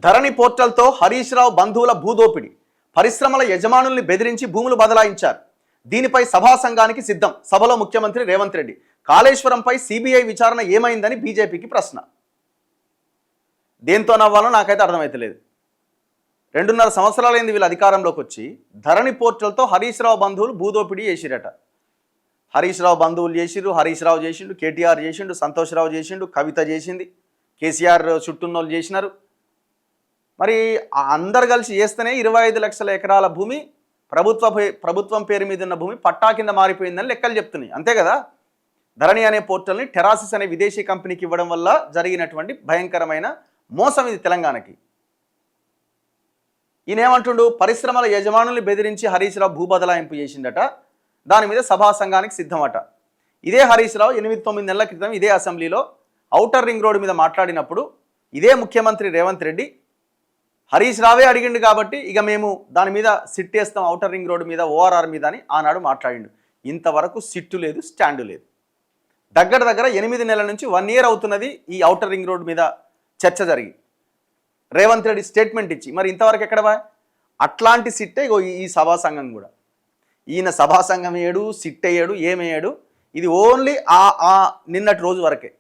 ధరణి పోర్టల్తో హరీష్ రావు బంధువుల భూదోపిడి, పరిశ్రమల యజమానుల్ని బెదిరించి భూములు బదలాయించారు. దీనిపై సభా సంఘానికి సిద్ధం. సభలో ముఖ్యమంత్రి రేవంత్ రెడ్డి. కాళేశ్వరంపై సిబిఐ విచారణ ఏమైందని బీజేపీకి ప్రశ్న. దేంతో నవ్వాలో నాకైతే అర్థమైతలేదు. 2.5 సంవత్సరాలైంది వీళ్ళు అధికారంలోకి వచ్చి. ధరణి పోర్టల్తో హరీష్ రావు బంధువులు భూదోపిడీ చేసిరట. హరీష్ రావు బంధువులు చేసిరు, హరీష్ రావు చేసిండు, కేటీఆర్ చేసిండు, సంతోష్ రావు చేసిండు, కవిత చేసింది, కేసీఆర్ చుట్టూన్నోళ్ళు చేసినారు. మరి అందరు కలిసి చేస్తేనే 25 లక్షల ఎకరాల భూమి ప్రభుత్వం పేరు మీద ఉన్న భూమి పట్టా కింద మారిపోయిందని లెక్కలు చెప్తున్నాయి. అంతే కదా. ధరణి అనే పోర్టల్ని టెరాసిస్ అనే విదేశీ కంపెనీకి ఇవ్వడం వల్ల జరిగినటువంటి భయంకరమైన మోసం ఇది తెలంగాణకి. ఈయనేమంటుండు, పరిశ్రమల యజమానుల్ని బెదిరించి హరీష్ రావు భూ బదలాయింపు చేసిందట. దాని మీద సభా సంఘానికి సిద్ధమట. ఇదే హరీష్ రావు 8-9 నెలల క్రితం ఇదే అసెంబ్లీలో ఔటర్ రింగ్ రోడ్డు మీద మాట్లాడినప్పుడు ఇదే ముఖ్యమంత్రి రేవంత్ రెడ్డి హరీష్ రావే అడిగిండు కాబట్టి ఇక మేము దాని మీద సిట్ వేస్తాం ఔటర్ రింగ్ రోడ్డు మీద, ఓఆర్ఆర్ మీద అని ఆనాడు మాట్లాడిండు. ఇంతవరకు సిట్టు లేదు, స్టాండు లేదు. దగ్గర 8 నెలల నుంచి 1 ఇయర్ అవుతున్నది ఈ ఔటర్ రింగ్ రోడ్డు మీద చర్చ జరిగి రేవంత్ రెడ్డి స్టేట్మెంట్ ఇచ్చి. మరి ఇంతవరకు ఎక్కడవా? అట్లాంటి సిట్టే ఈ సభా సంఘం కూడా. ఈయన సభా సంఘం వేయడు, సిట్ వేయడు, ఏమేయడు. ఇది ఓన్లీ నిన్నటి రోజు వరకే.